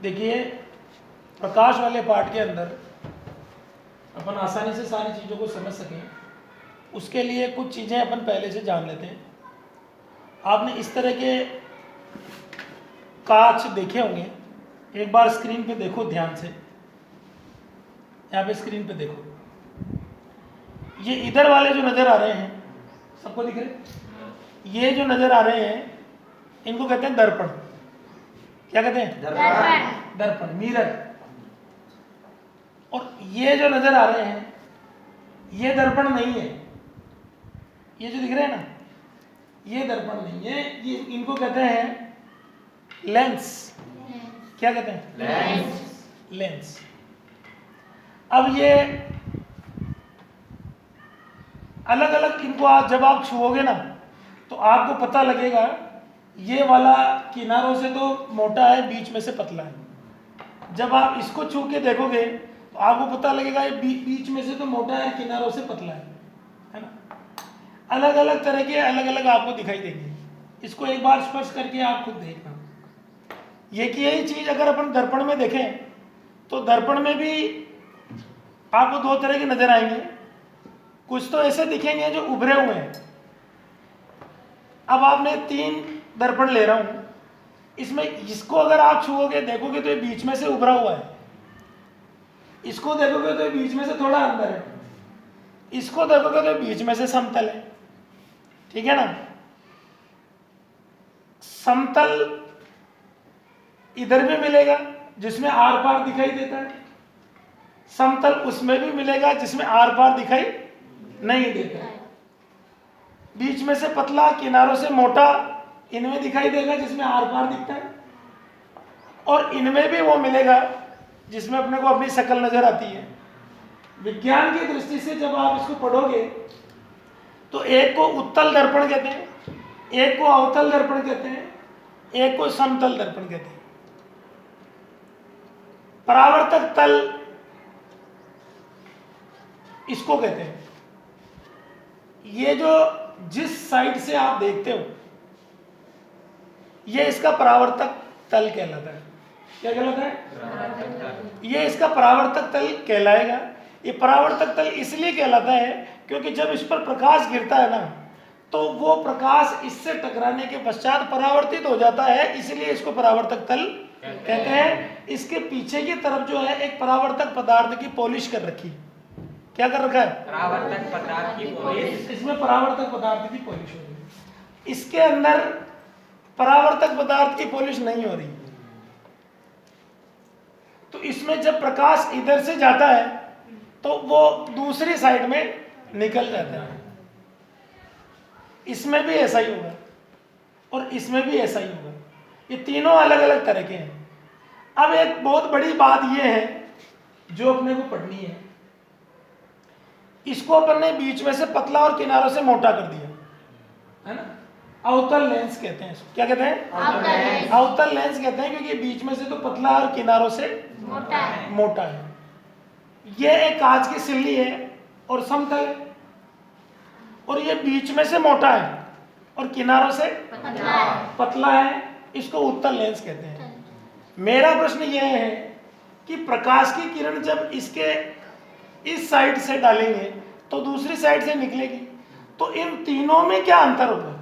देखिए, प्रकाश वाले पार्ट के अंदर अपन आसानी से सारी चीज़ों को समझ सकें, उसके लिए कुछ चीज़ें अपन पहले से जान लेते हैं। आपने इस तरह के कांच देखे होंगे, एक बार स्क्रीन पे देखो ध्यान से, यहाँ पे स्क्रीन पे देखो, ये इधर वाले जो नज़र आ रहे हैं, सबको दिख रहे हैं? ये जो नज़र आ रहे हैं इनको कहते हैं दर्पण। क्या कहते हैं? दर्पण। दर्पण, मिरर। और ये जो नज़र आ रहे हैं ये दर्पण नहीं है, ये जो दिख रहे हैं ना, ये दर्पण नहीं है, ये इनको कहते हैं लेंस। क्या कहते हैं? लेंस। लेंस। अब ये अलग अलग, इनको जब आप छुओगे ना तो आपको पता लगेगा ये वाला किनारों से तो मोटा है, बीच में से पतला है। जब आप इसको छू के देखोगे तो आपको पता लगेगा ये बीच में से तो मोटा है, किनारों से पतला है ना। अलग अलग तरह के अलग अलग आपको दिखाई देंगे। इसको एक बार स्पर्श करके आप खुद देखना। ये कि यही चीज अगर अपन दर्पण में देखें तो दर्पण में भी आपको दो तरह के नजर आएंगे। कुछ तो ऐसे दिखेंगे जो उभरे हुए हैं। अब आपने 3 दर्पण ले रहा हूं, इसमें इसको अगर आप छुओगे देखोगे तो ये बीच में से उभरा हुआ है, इसको देखोगे तो ये बीच में से थोड़ा अंदर है, इसको देखोगे तो बीच में से समतल है। ठीक है ना। समतल इधर भी मिलेगा जिसमें आर पार दिखाई देता है, समतल उसमें भी मिलेगा जिसमें आर पार दिखाई नहीं देता है। बीच में से पतला, किनारों से मोटा, इनमें दिखाई देगा जिसमें आर पार दिखता है, और इनमें भी वो मिलेगा जिसमें अपने को अपनी शक्ल नजर आती है। विज्ञान की दृष्टि से जब आप इसको पढ़ोगे तो एक को उत्तल दर्पण कहते हैं, एक को अवतल दर्पण कहते हैं, एक को समतल दर्पण कहते हैं। परावर्तक तल इसको कहते हैं। ये जो जिस साइड से आप देखते हो ये इसका परावर्तक तल कहलाता है। क्या कहलाता है? ये इसका परावर्तक तल कहलाएगा। ये परावर्तक तल इसलिए कहलाता है क्योंकि जब इस पर प्रकाश गिरता है ना तो वो प्रकाश इससे टकराने के पश्चात परावर्तित हो जाता है, इसलिए इसको परावर्तक तल कहते हैं। इसके पीछे की तरफ जो है एक परावर्तक पदार्थ की पॉलिश कर रखी है। क्या कर रखा है? परावर्तक पदार्थ की पॉलिश। इसमें परावर्तक पदार्थ की पॉलिश हो रही है, इसके अंदर परावर्तक पदार्थ की पॉलिश नहीं हो रही। तो इसमें जब प्रकाश इधर से जाता है तो वो दूसरी साइड में निकल जाता है। इसमें भी ऐसा ही होगा और इसमें भी ऐसा ही होगा। ये तीनों अलग अलग तरह के हैं। अब एक बहुत बड़ी बात यह है जो अपने को पढ़नी है, इसको अपन ने बीच में से पतला और किनारों से मोटा कर दिया है ना। अवतल लेंस कहते हैं इसको। क्या कहते हैं? अवतल लेंस कहते हैं क्योंकि बीच में से तो पतला और किनारों से मोटा है। ये एक कांच की सिल्ली है और समतल है, और ये बीच में से मोटा है और किनारों से पतला है, इसको उत्तल लेंस कहते हैं। मेरा प्रश्न यह है कि प्रकाश की किरण जब इसके इस साइड से डालेंगे तो दूसरी साइड से निकलेगी, तो इन तीनों में क्या अंतर होगा?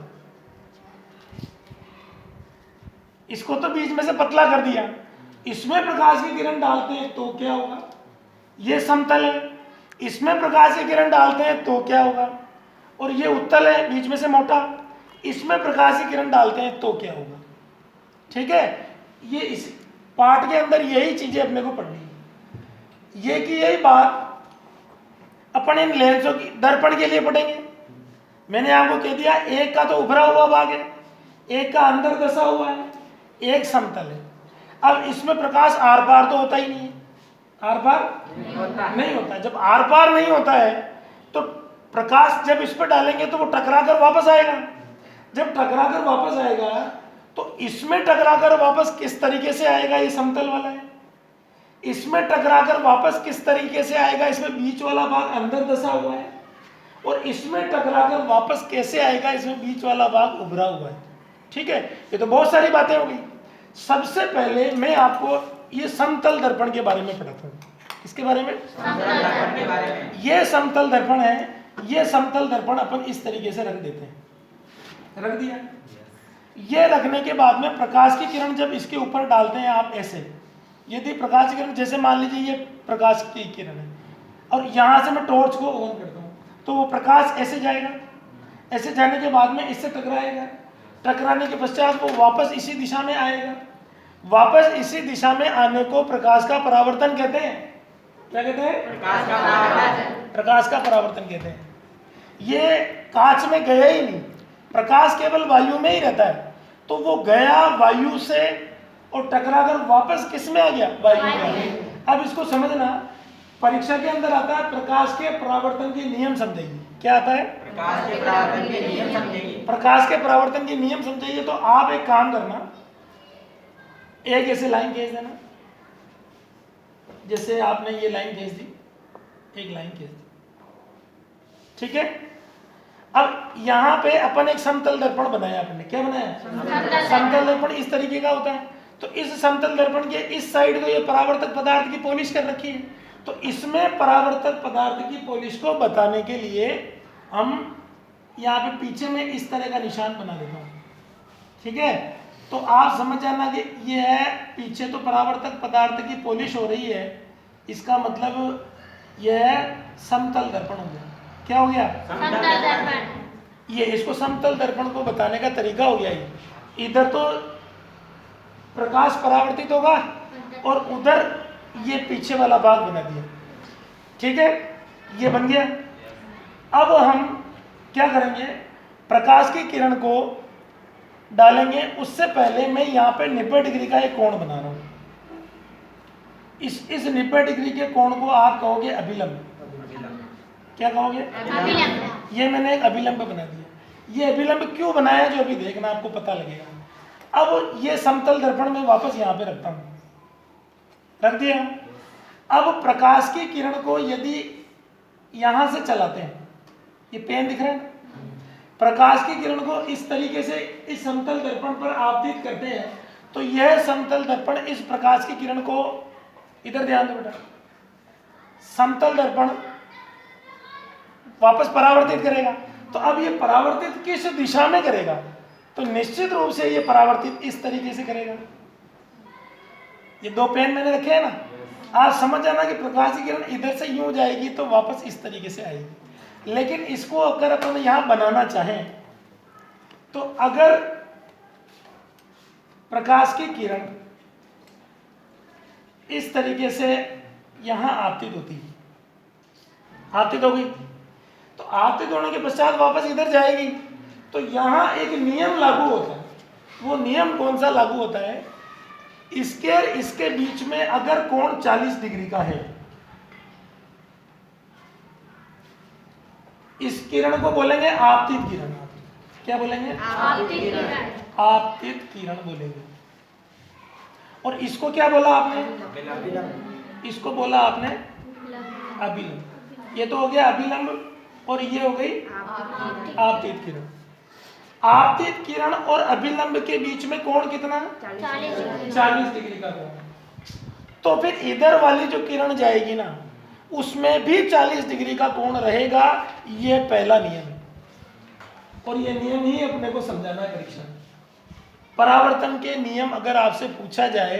इसको तो बीच में से पतला कर दिया, इसमें प्रकाश की किरण डालते हैं तो क्या होगा? ये समतल है, इसमें प्रकाश की किरण डालते हैं तो क्या होगा? और ये उत्तल है, बीच में से मोटा, इसमें प्रकाश की किरण डालते हैं तो क्या होगा? ठीक है। ये इस पार्ट के अंदर यही चीजें अपने को पढ़नी है। ये कि यही बात अपन इन लेंसों की दर्पण के लिए पढ़ेंगे। मैंने आपको कह दिया एक का तो उभरा हुआ भाग है, एक का अंदर दसा हुआ है, एक समतल है। अब इसमें प्रकाश आर पार तो होता ही नहीं है, आर पार नहीं होता। जब आर पार नहीं होता है तो प्रकाश जब इस पर डालेंगे तो वो टकरा कर वापस आएगा। जब टकरा कर वापस आएगा तो इसमें टकरा कर वापस किस तरीके से आएगा? ये समतल वाला है। इसमें टकरा कर वापस किस तरीके से आएगा? इसमें बीच वाला भाग अंदर दसा हुआ है, और इसमें टकरा कर वापस कैसे आएगा? इसमें बीच वाला भाग उभरा हुआ है। ठीक है। ये तो बहुत सारी बातें हो गई। सबसे पहले मैं आपको ये समतल दर्पण के बारे में पढ़ाता हूँ। इसके बारे में, दर्पण के बारे में। ये समतल दर्पण है। ये समतल दर्पण अपन इस तरीके से रख देते हैं, रख दिया। ये रखने के बाद में प्रकाश की किरण जब इसके ऊपर डालते हैं आप ऐसे, यदि प्रकाश की किरण, जैसे मान लीजिए ये प्रकाश की किरण है और यहाँ से मैं टॉर्च को ऑन करता हूँ, तो वो प्रकाश ऐसे जाएगा। ऐसे जाने के बाद में इससे टकराएगा। टकराने के पश्चात वो वापस इसी दिशा में आएगा। वापस इसी दिशा में आने को प्रकाश का परावर्तन कहते हैं। क्या कहते हैं? प्रकाश का परावर्तन। प्रकाश का परावर्तन कहते हैं। ये कांच में गया ही नहीं, प्रकाश केवल वायु में ही रहता है, तो वो गया वायु से और टकराकर वापस किस में आ गया? वायु में आ गया। अब इसको समझना, परीक्षा के अंदर आता है प्रकाश के परावर्तन के नियम समझेगी। क्या आता है? प्रकाश के परावर्तन के नियम समझेगी। प्रकाश के परावर्तन के नियम समझेगी। तो आप एक काम करना, एक ऐसे लाइन खींच देना, जैसे आपने ये लाइन खींच दी, एक लाइन खींच दी, ठीक है। अब यहाँ पे अपन एक समतल दर्पण बनाया। आपने क्या बनाया? समतल दर्पण इस तरीके का होता है। तो इस समतल दर्पण के इस साइड को ये परावर्तक पदार्थ की पॉलिश कर रखी है। तो इसमें परावर्तक पदार्थ की पॉलिश को बताने के लिए हम यहाँ पे पीछे में इस तरह का निशान बना देता हूँ, ठीक है। तो आप समझ जाना कि ये है पीछे, तो परावर्तक पदार्थ की पॉलिश हो रही है, इसका मतलब यह है समतल दर्पण हो गया। क्या हो गया? समतल दर्पण। ये इसको समतल दर्पण को बताने का तरीका हो गया। ये इधर तो प्रकाश परावर्तित होगा और उधर ये पीछे वाला भाग बना दिया, ठीक है। ये बन गया। अब हम क्या करेंगे? प्रकाश की किरण को डालेंगे। उससे पहले मैं यहाँ पे 90 डिग्री का एक कोण बना रहा हूँ। इस 90 डिग्री के कोण को आप कहोगे अभिलंब। क्या कहोगे? अभिलंब। ये मैंने एक अभिलंब बना दिया। ये अभिलंब क्यों बनाया, जो अभी देखना आपको पता लगेगा। अब ये समतल दर्पण में वापस यहाँ पे रखता हूँ, रख दिया। अब प्रकाश की किरण को यदि यहाँ से चलाते हैं, ये पेन दिख रहा है, प्रकाश की किरण को इस तरीके से इस समतल दर्पण पर आपतित करते हैं, तो यह समतल दर्पण इस प्रकाश की किरण को, इधर ध्यान दो बेटा, समतल दर्पण वापस परावर्तित करेगा। तो अब ये परावर्तित किस दिशा में करेगा? तो निश्चित रूप से ये परावर्तित इस तरीके से करेगा। ये दो पेन मैंने रखे हैं ना, आप समझ जाना कि प्रकाश की किरण इधर से यूं जाएगी तो वापस इस तरीके से आएगी। लेकिन इसको अगर अपन यहां बनाना चाहें, तो अगर प्रकाश की किरण इस तरीके से यहां आपतित होती है, आपतित होगी, तो आपतित होने के पश्चात वापस इधर जाएगी, तो यहां एक नियम लागू होता है। वो नियम कौन सा लागू होता है? इसके और इसके बीच में अगर कोण 40 डिग्री का है, इस किरण को बोलेंगे आपतित किरण। क्या बोलेंगे? आपतित किरण। आपतित किरण बोलेंगे। और इसको क्या बोला आपने? इसको बोला आपने अभिलंब। ये तो हो गया अभिलंब और ये हो गई आपतित किरण। आपतित किरण और अभिलंब के बीच में कोण कितना? 40 डिग्री का कोण। तो फिर इधर वाली जो किरण जाएगी ना, उसमें भी 40 डिग्री का कोण रहेगा। ये पहला नियम है और ये नियम ही अपने को समझाना है परीक्षा में। परावर्तन के नियम अगर आपसे पूछा जाए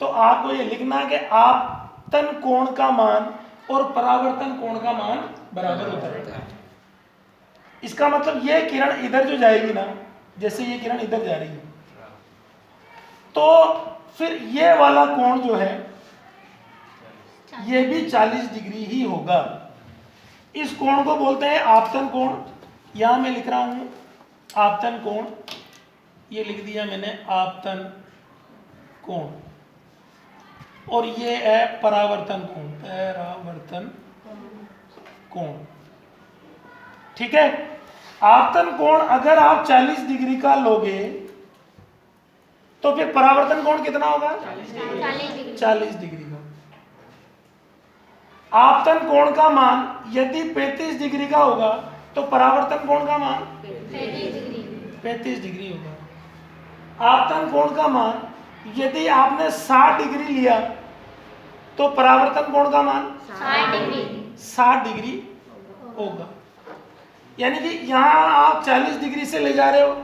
तो आपको ये लिखना कि आपतन कोण का मान और परावर्तन कोण का मान बराबर होता है। इसका मतलब ये किरण इधर जो जाएगी ना, जैसे ये किरण इधर जा रही है, तो फिर ये वाला कोण जो है ये भी 40 डिग्री ही होगा। इस कोण को बोलते हैं आपतन कोण। यहां मैं लिख रहा हूं आपतन कोण, ये लिख दिया मैंने आपतन कोण। और ये है परावर्तन कोण, परावर्तन कोण, ठीक है। आपतन कोण अगर आप 40 डिग्री का लोगे तो फिर परावर्तन कोण कितना होगा? 40 डिग्री का। आपतन कोण का मान यदि 35 डिग्री का होगा तो परावर्तन कोण का मान 35 डिग्री होगा। आपतन कोण का मान यदि आपने 60 डिग्री लिया तो परावर्तन कोण का मान 60 डिग्री 60 डिग्री होगा। यानी कि यहाँ आप 40 डिग्री से ले जा रहे हो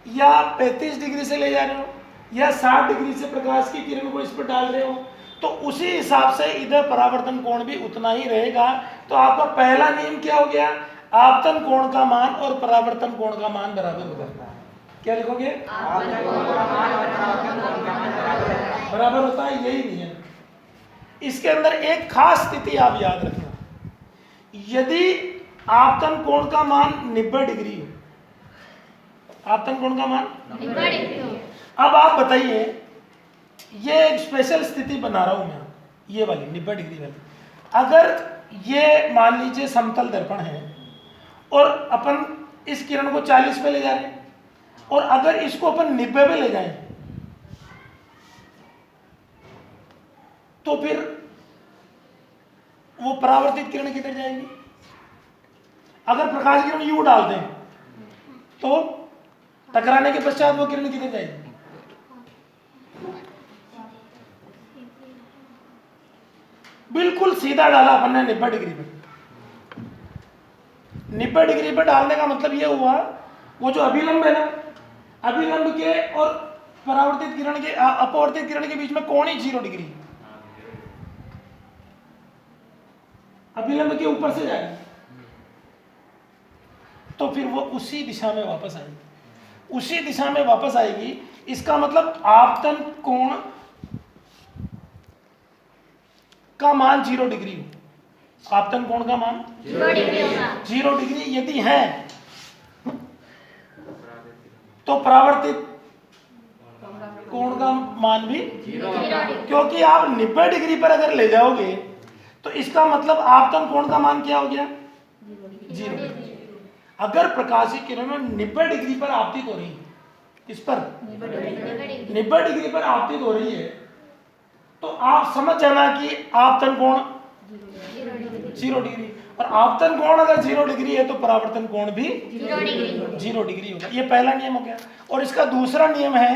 या 35 डिग्री से ले जा रहे हो या 60 डिग्री से प्रकाश की किरण को इस पर डाल रहे हो, तो उसी हिसाब से इधर परावर्तन कोण भी उतना ही रहेगा। तो आपका पहला नियम क्या हो गया, आपतन कोण का मान और परावर्तन कोण का मान बराबर होगा। क्या लिखोगे, आपतन कोण का मान और परावर्तन कोण का मान बराबर है। बराबर होता है, यही नियम। इसके अंदर एक खास स्थिति आप याद रखना, यदि आपतन कोण का मान 90 डिग्री हो, आपतन कोण का मान 90 डिग्री अब आप बताइए, ये एक स्पेशल स्थिति बना रहा हूं मैं, ये वाली 90 डिग्री वाली। अगर ये मान लीजिए समतल दर्पण है और अपन इस किरण को 40 पे ले जा रहे हैं और अगर इसको अपन 90 पे ले जाएं तो फिर वो परावर्तित किरण किधर जाएगी। अगर प्रकाश किरण यूं डाल दें तो टकराने के पश्चात वो किरण किधर जाएगी। बिल्कुल सीधा डाला अपन ने 90 डिग्री पे। 90 डिग्री पे डालने का मतलब ये हुआ, वो जो अभिलंब है ना, अभिलंब के और परावर्तित किरण के अपवर्तित किरण के बीच में कोण ही 0 डिग्री, अभिलंब के ऊपर से जाएगी तो फिर वो उसी दिशा में वापस आएगी, उसी दिशा में वापस आएगी। इसका मतलब आपतन कोण का मान 0 डिग्री हो, आपतन कोण का मान 0 डिग्री होगा। 0 डिग्री यदि है तो परावर्तित कोण का मान भी 0 डिग्री क्योंकि आप 90 डिग्री पर अगर ले जाओगे तो इसका मतलब आपतन कोण का मान क्या हो गया, 0। अगर प्रकाश की किरण 90 डिग्री पर आपतित हो रही है, इस पर 90 डिग्री पर आपतित हो रही है, तो आप समझ जाना कि आपतन कोण 0 डिग्री, और आपतन कोण अगर 0 डिग्री है तो परावर्तन कोण भी 0 डिग्री होगा। ये पहला नियम हो गया। और इसका दूसरा नियम है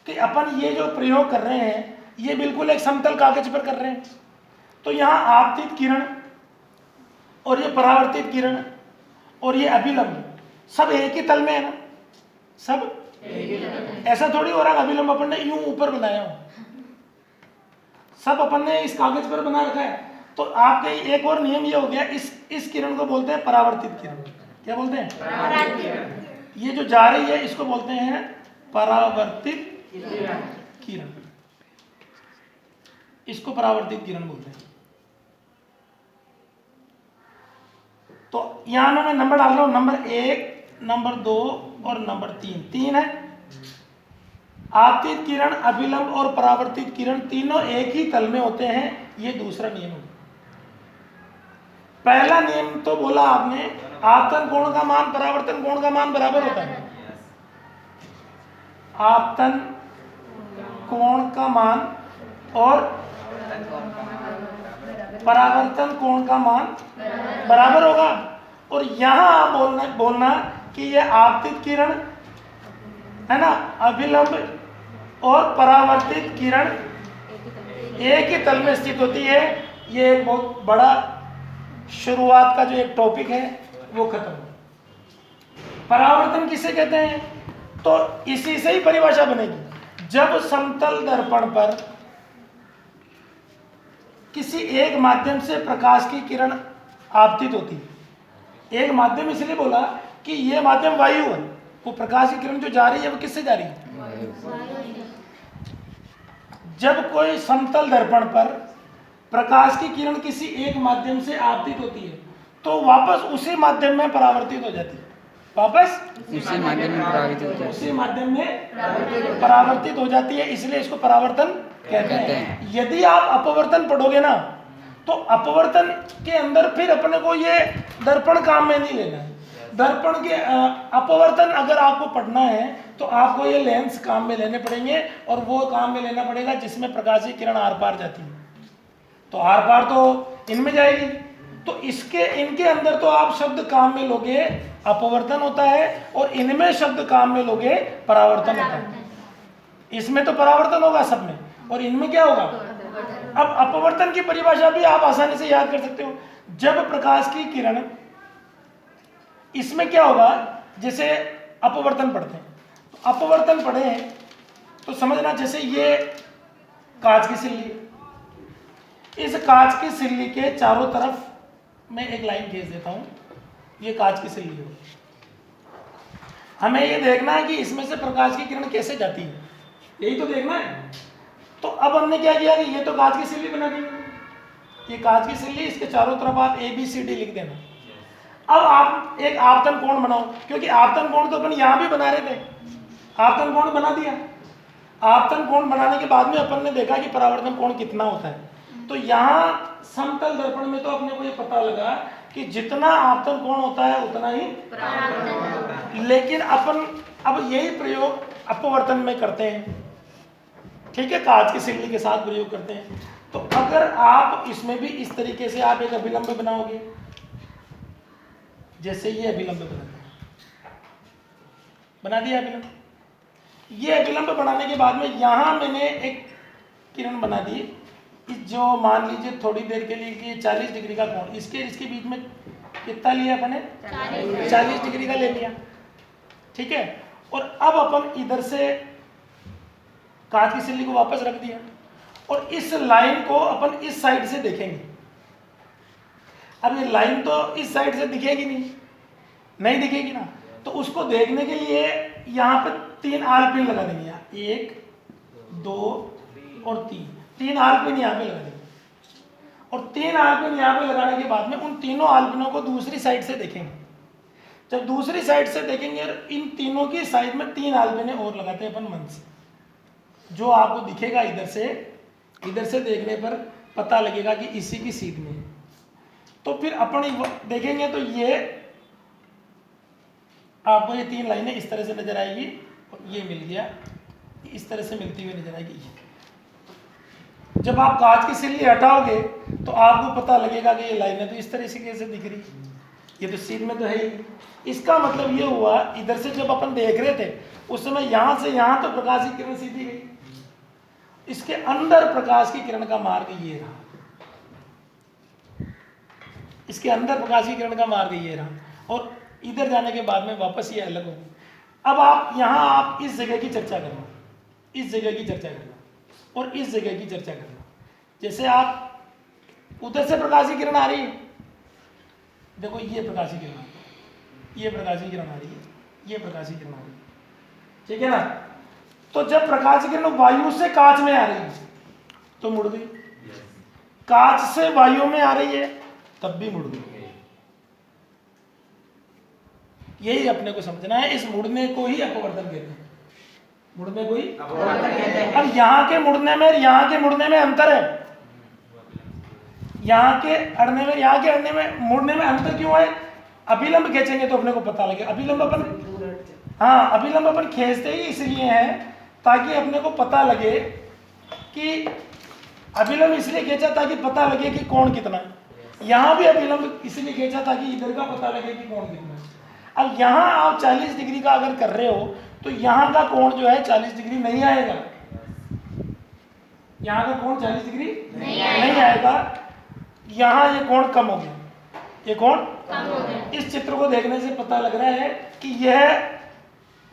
कि अपन ये जो प्रयोग कर रहे हैं ये बिल्कुल एक समतल कागज पर कर रहे हैं, तो यहाँ आपतित किरण और ये परावर्तित किरण और ये अभिलंब सब एक ही तल में है ना, सब ऐसा थोड़ी हो रहा है अभिलंब अपन ने यूं ऊपर बनाया हो, सब अपन ने इस कागज पर बना रखा है। तो आपके एक और नियम ये हो गया, इस किरण को बोलते हैं परावर्तित किरण। क्या बोलते हैं, ये जो जा रही है इसको बोलते हैं परावर्तित किरण, इसको परावर्तित किरण बोलते हैं। तो यहां मैं नंबर डाल रहा हूं, नंबर 1, नंबर 2 और नंबर 3 है। आपतित किरण, अभिलंब और परावर्तित किरण तीनों एक ही तल में होते हैं, ये दूसरा नियम है। पहला नियम तो बोला आपने, आपतन कोण का मान परावर्तन कोण का मान बराबर होता है। आपतन कोण का मान और परावर्तन कोण का मान बराबर होगा। और यहां आप बोलना कि यह आपतित किरण है ना, अभिलंब और परावर्तित किरण एक ही तल में स्थित होती है। ये एक बहुत बड़ा शुरुआत का जो एक टॉपिक है वो खत्म हो। परावर्तन किसे कहते हैं, तो इसी से ही परिभाषा बनेगी। जब समतल दर्पण पर किसी एक माध्यम से प्रकाश की किरण आपतित होती है, एक माध्यम इसलिए बोला कि यह माध्यम वायु है, वो प्रकाश की किरण जो जा रही है वो किससे जा रही है। जब कोई समतल दर्पण पर प्रकाश की किरण किसी एक माध्यम से आपतित होती है तो वापस उसी माध्यम में परावर्तित हो जाती है, वापस उसी माध्यम में परावर्तित हो जाती है। उसी माध्यम में परावर्तित हो जाती है, इसलिए इसको परावर्तन कहते हैं। यदि आप अपवर्तन पढ़ोगे ना तो अपवर्तन के अंदर फिर अपने को ये दर्पण काम में नहीं लेना है। दर्पण के अपवर्तन अगर आपको पढ़ना है तो आपको ये लेंस काम में लेने पड़ेंगे, और वो काम में लेना पड़ेगा जिसमें प्रकाश की किरण आर पार जाती है। तो आर पार तो इनमें जाएगी, तो इनके अंदर तो आप शब्द काम में लोगे अपवर्तन होता है, और इनमें शब्द काम में लोगे परावर्तन होता है। इसमें तो परावर्तन होगा सब में, और इनमें क्या होगा? अब अपवर्तन की परिभाषा भी आप आसानी से याद कर सकते हो। जब प्रकाश की किरण, इसमें क्या होगा, जैसे अपवर्तन पढ़ते हैं, तो अपवर्तन पढ़े हैं तो समझना, जैसे ये कांच की सिल्ली, इस कांच की सिल्ली के चारों तरफ मैं एक लाइन खींच देता हूं, ये कांच की सिल्ली हो। हमें ये देखना है कि इसमें से प्रकाश की किरण कैसे जाती है, यही तो देखना है। तो अब हमने क्या किया कि ये तो कांच की सिल्ली बना दी, ये कांच की सिल्ली, इसके चारों तरफ आप ABCD लिख देना। अब आप एक आपतन कोण बनाओ, क्योंकि आपतन कोण तो अपन यहां भी बना रहे थे, आपतन कोण बना दिया। आपतन कोण बनाने के बाद में अपन ने देखा कि परावर्तन कोण कितना होता है। तो यहाँ समतल दर्पण में तो अपने को ये पता लगा कि जितना आपतन कोण होता है उतना ही परावर्तन। लेकिन अपन अब यही प्रयोग अपवर्तन में करते हैं, ठीक है, कांच की सिल्ली के साथ प्रयोग करते हैं। तो अगर आप इसमें भी इस तरीके से आप एक अभिलंब बनाओगे, जैसे ये अभिलंब बना दिया अभिलंब, ये अभिलंब बनाने के बाद में यहां मैंने एक किरण बना दी, जो मान लीजिए थोड़ी देर के लिए कि 40 डिग्री का कोण, इसके बीच में कितना लिया अपने? 40 डिग्री का ले लिया, ठीक है। और अब अपन इधर से कांच की सिल्ली को वापस रख दिया, और इस लाइन को अपन इस साइड से देखेंगे। अब ये लाइन तो इस साइड से दिखेगी नहीं दिखेगी ना, तो उसको देखने के लिए यहाँ पे 3 आलपिन लगा देंगे, 1 2 और 3 आलपिन यहाँ पे लगा देंगे। और 3 आलपिन यहाँ पे लगाने के बाद में उन तीनों आलपिनों को दूसरी साइड से देखेंगे। जब दूसरी साइड से देखेंगे, इन तीनों की साइड में 3 आलपिने और लगाते हैं अपन मन से, जो आपको दिखेगा इधर से देखने पर पता लगेगा कि इसी की सीध में। तो फिर अपन देखेंगे तो ये आपको ये 3 लाइनें इस तरह से नजर आएगी, और ये मिल गया, इस तरह से मिलती हुई नजर आएगी। जब आप कांच की सिल्ली हटाओगे तो आपको पता लगेगा कि ये लाइनें तो इस तरह से कैसे दिख रही, ये तो सीध में तो है ही। इसका मतलब ये हुआ, इधर से जब अपन देख रहे थे उस समय यहां से यहां तो प्रकाश की किरण सीधी गई, इसके अंदर प्रकाश की किरण का मार्ग ये रहा, इसके अंदर प्रकाश की किरण का मार्ग ये रहा, और इधर जाने के बाद में वापस ये अलग होगी। अब आप इस जगह की चर्चा करना, इस जगह की चर्चा करना, और इस जगह की चर्चा करना। जैसे आप उधर से प्रकाश की किरण आ रही है, देखो ये प्रकाश की किरण आ रही है, ये प्रकाश की किरण आ रही है, ये प्रकाश की किरण आ रही है, ठीक है ना। तो जब प्रकाश की किरण वायु से कांच में आ रही है तो मुड़ गई, कांच से वायु में आ रही है तब भी मुड़ गई। यही अपने को समझना है, इस मुड़ने को ही अपवर्तन कहते हैं, मुड़ने को ही अपवर्तन कहते हैं। अब यहाँ के मुड़ने में यहाँ के मुड़ने में अंतर है, यहाँ के अड़ने में यहाँ के अड़ने में मुड़ने में अंतर क्यों है? अभिलंब खींचेंगे तो अपने को पता लगे। अभिलंब अपन खींचते ही इसलिए है ताकि अपने को पता लगे कि अभिलंब इसलिए खींचा ताकि पता लगे कि कोण कितना है। यहाँ भी अभिलंब इसलिए खींचा ताकि इधर का पता लगे कि कोण कितना है। अब यहाँ आप 40 डिग्री का अगर कर रहे हो तो यहाँ का कोण जो है 40 डिग्री नहीं आएगा, यहाँ का कोण 40 डिग्री नहीं आएगा। यहाँ ये कोण कम हो गया, ये कोण कम हो गया। इस चित्र को देखने से पता लग रहा है कि यह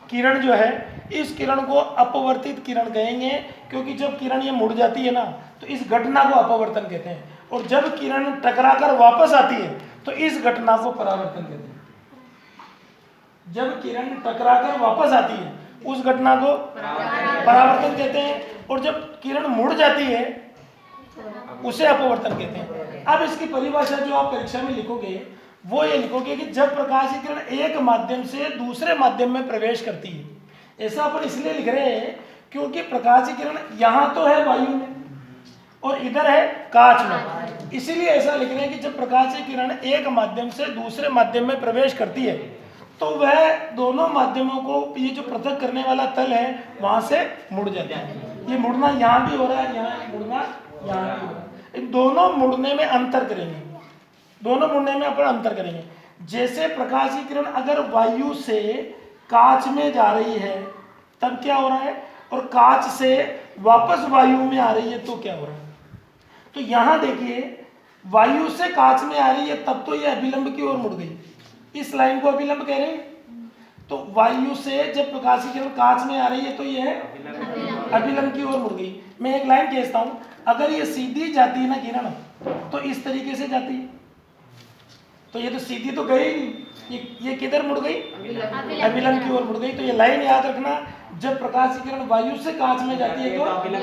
किरण जो है, इस किरण को अपवर्तित किरण कहेंगे, क्योंकि जब किरण ये मुड़ जाती है ना तो इस घटना को अपवर्तन कहते हैं, और जब किरण टकराकर वापस आती है तो इस घटना को परावर्तन कहते हैं। जब किरण टकराकर वापस आती है उस घटना को परावर्तन कहते हैं, और जब किरण मुड़ जाती है उसे अपवर्तन कहते हैं। अब इसकी परिभाषा जो आप परीक्षा में लिखोगे वो ये लिखोगे कि जब प्रकाश की किरण एक माध्यम से दूसरे माध्यम में प्रवेश करती है। ऐसा अपन इसलिए लिख रहे हैं क्योंकि प्रकाश की किरण यहाँ तो है वायु में और इधर है कांच में, इसीलिए ऐसा लिख रहे हैं कि जब प्रकाश की किरण एक माध्यम से दूसरे माध्यम में प्रवेश करती है तो वह दोनों माध्यमों को, ये जो पृथक करने वाला तल है वहां से मुड़ जाता है। ये मुड़ना यहाँ भी हो रहा है, यहाँ मुड़ना यहाँ भी हो रहा है। इन दोनों मुड़ने में अंतर करेंगे, दोनों मुड़ने में अपन अंतर करेंगे। जैसे प्रकाश की किरण अगर वायु से कांच में जा रही है तब क्या हो रहा है, और कांच से वापस वायु में आ रही है तो क्या हो रहा है। तो यहां देखिए वायु से कांच में आ रही है तब तो ये अभिलंब की ओर मुड़ गई, इस लाइन को अभिलंब कह रहे हैं। तो वायु से जब प्रकाश की किरण कांच में आ रही है तो ये है अभिलंब की ओर मुड़ गई। मैं एक लाइन खींचता हूं, अगर ये सीधी जाती है ना किरण तो इस तरीके से जाती है, तो ये तो सीधी तो गई ही नहीं, ये किधर मुड़ गई, अभिलंब की ओर मुड़ गई। तो ये लाइन याद रखना, जब प्रकाश की किरण वायु से कांच में जाती है तो अभिलंब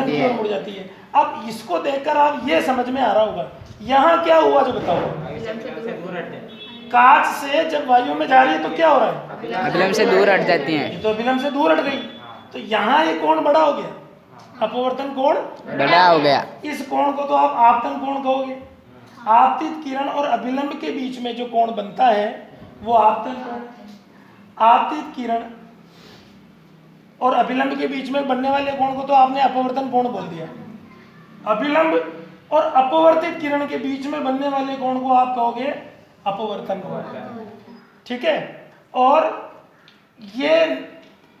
की ओर मुड़ जाती है। अब इसको देखकर आप ये समझ में आ रहा होगा यहाँ क्या हुआ जो बताओ, कांच से जब वायु में जा रही है तो क्या हो रहा है, अभिलंब से दूर हट जाती हैं। ये तो अभिलंब से दूर हट गई, तो यहाँ ये कोण बड़ा हो गया, अपवर्तन कोण बड़ा हो गया। इस कोण को तो आप आपतन कोण कहोगे। आपतित किरण और अभिलंब के बीच में जो कोण बनता है वो आपतन कोण है। आपतित किरण और अभिलंब के बीच में बनने वाले कोण को तो आपने अपवर्तन कोण बोल दिया। अभिलंब और अपवर्तित किरण के बीच में बनने वाले कोण को आप कहोगे अपवर्तन कोण, ठीक है। और ये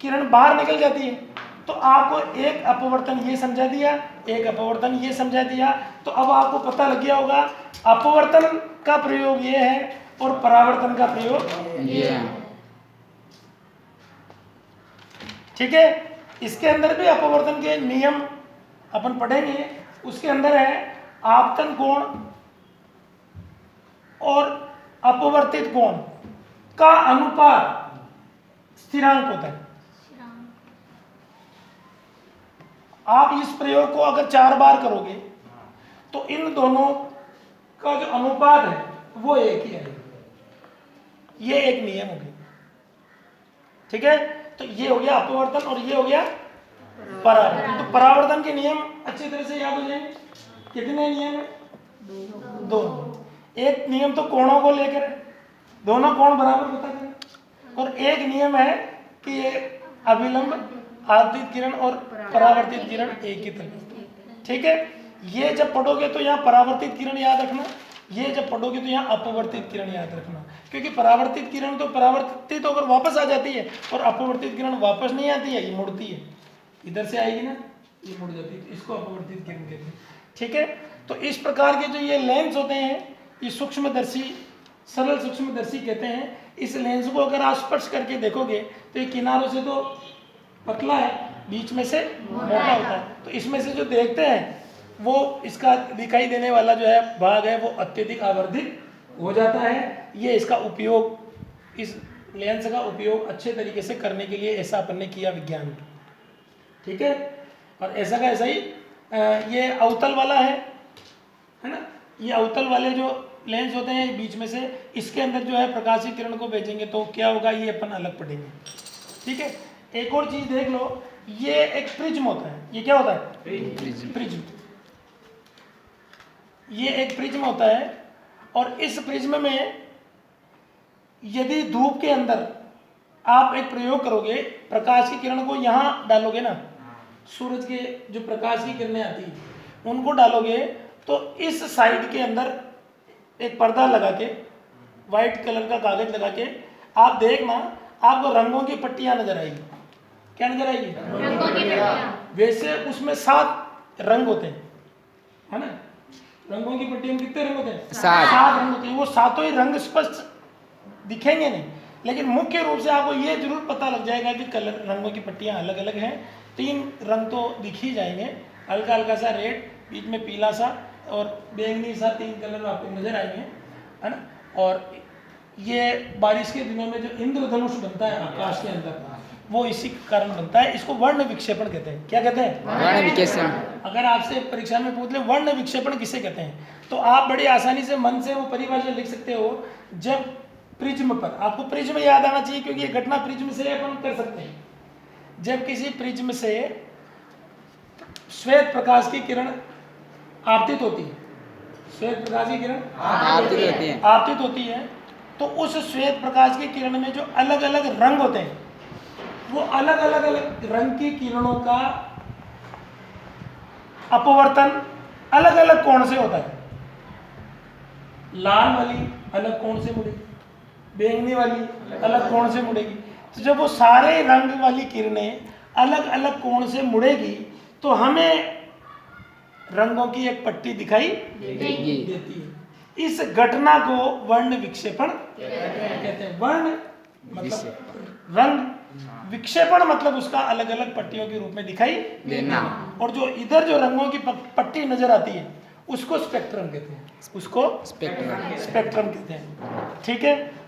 किरण बाहर निकल जाती है तो आपको एक अपवर्तन ये समझा दिया, एक अपवर्तन ये समझा दिया, तो अब आपको पता लग गया होगा अपवर्तन का प्रयोग ये है और परावर्तन का प्रयोग ये है। ठीक है। इसके अंदर भी अपवर्तन के नियम अपन पढ़ेंगे। उसके अंदर है आपतन कोण और अपवर्तित कोण का अनुपात स्थिरांक होता है। आप इस प्रयोग को अगर 4 बार करोगे तो इन दोनों का जो अनुपात है वो एक ही है। ये एक नियम हो गया, ठीक है। तो ये हो गया अपवर्तन और ये हो गया परावर्तन। तो परावर्तन के नियम अच्छी तरह से याद हो जाएंगे। कितने नियम है, 2। एक नियम तो कोणों को लेकर है, दोनों कोण बराबर बता दें, और एक नियम है कि ये अभिलंब आपतित किरण और परावर्तित किरण एक ही तरह, ठीक है। ये जब पढ़ोगे तो यहाँ परावर्तित किरण याद रखना, ये जब पढ़ोगे तो यहाँ अपवर्तित किरण याद रखना, क्योंकि परावर्तित किरण तो परावर्तित होकर वापस आ जाती है और अपवर्तित किरण वापस नहीं आती है, ये मुड़ती है। इधर से आएगी ना, ये मुड़ जाती है, इसको अपवर्तित किरण कहते हैं, ठीक है। तो इस प्रकार के जो ये लेंस होते हैं ये सूक्ष्मदर्शी, सरल सूक्ष्मदर्शी कहते हैं। इस लेंस को अगर आप स्पर्श करके देखोगे तो ये किनारों से तो पतला है, बीच में से मोटा होता है। तो इसमें से जो देखते हैं वो इसका दिखाई देने वाला जो है भाग है वो अत्यधिक आवर्धित हो जाता है। ये इसका उपयोग, इस लेंस का उपयोग अच्छे तरीके से करने के लिए ऐसा अपन ने किया विज्ञान में, ठीक है। और ऐसा का ऐसा ही ये अवतल वाला है ना, ये अवतल वाले जो लेंस होते हैं बीच में से, इसके अंदर जो है प्रकाश की किरण को भेजेंगे तो क्या होगा ये अपन अलग पढ़ेंगे, ठीक है। एक और चीज देख लो, ये एक प्रिज्म होता है। ये क्या होता है, प्रिज्म। ये एक प्रिज्म होता है और इस प्रिज्म में यदि धूप के अंदर आप एक प्रयोग करोगे, प्रकाश की किरण को यहाँ डालोगे ना, सूरज के जो प्रकाश की किरणें आती हैं उनको डालोगे तो इस साइड के अंदर एक पर्दा लगा के, व्हाइट कलर का कागज लगा के आप देखना, आपको रंगों की पट्टियां नजर आएगी। क्या नजर आएगी, वैसे उसमें 7 रंग होते हैं, है ना। रंगों की पट्टियों में कितने रंग होते हैं, 7 रंग होते हैं। वो 7 ही रंग स्पष्ट दिखेंगे नहीं, लेकिन मुख्य रूप से आपको ये जरूर पता लग जाएगा कि कलर, रंगों की पट्टियां अलग अलग हैं। 3 रंग तो दिख ही जाएंगे, हल्का हल्का सा रेड, बीच में पीला सा और बैंगनी सा, 3 कलर आपको नजर आएंगे, है ना। और ये बारिश के दिनों में जो इंद्रधनुष बनता है आकाश के अंदर, वो इसी कारण बनता है। इसको वर्ण विक्षेपण कहते हैं। क्या कहते हैं, वर्ण विक्षेपण। अगर आपसे परीक्षा में पूछ ले वर्ण विक्षेपण किसे कहते हैं, तो आप बड़ी आसानी से मन से वो परिभाषा लिख सकते हो। जब प्रिज्म पर, आपको प्रिज्म याद आना चाहिए क्योंकि ये घटना प्रिज्म से अपन कर सकते हैं। जब किसी प्रिज्म से श्वेत प्रकाश की किरण आपतित होती है, श्वेत प्रकाश की किरण आपतित होती है, तो उस श्वेत प्रकाश की किरण में जो अलग अलग रंग होते हैं, वो अलग अलग रंग की किरणों का अपवर्तन अलग अलग कोण से होता है। लाल वाली अलग कोण से मुड़ेगी, बैंगनी वाली अलग कोण से मुड़ेगी। तो जब वो सारे रंग वाली किरणें अलग अलग कोण से मुड़ेगी तो हमें रंगों की एक पट्टी दिखाई देगी। देती है। इस घटना को वर्ण विक्षेपण कहते हैं। वर्ण मतलब रंग, विक्षेपण मतलब उसका अलग अलग पट्टियों के रूप में दिखाई देना। और जो इधर जो रंगों की पट्टी नजर आती है उसको स्पेक्ट्रम कहते हैं, उसको स्पेक्ट्रम। स्पेक्ट्रम कहते हैं। ठीक है।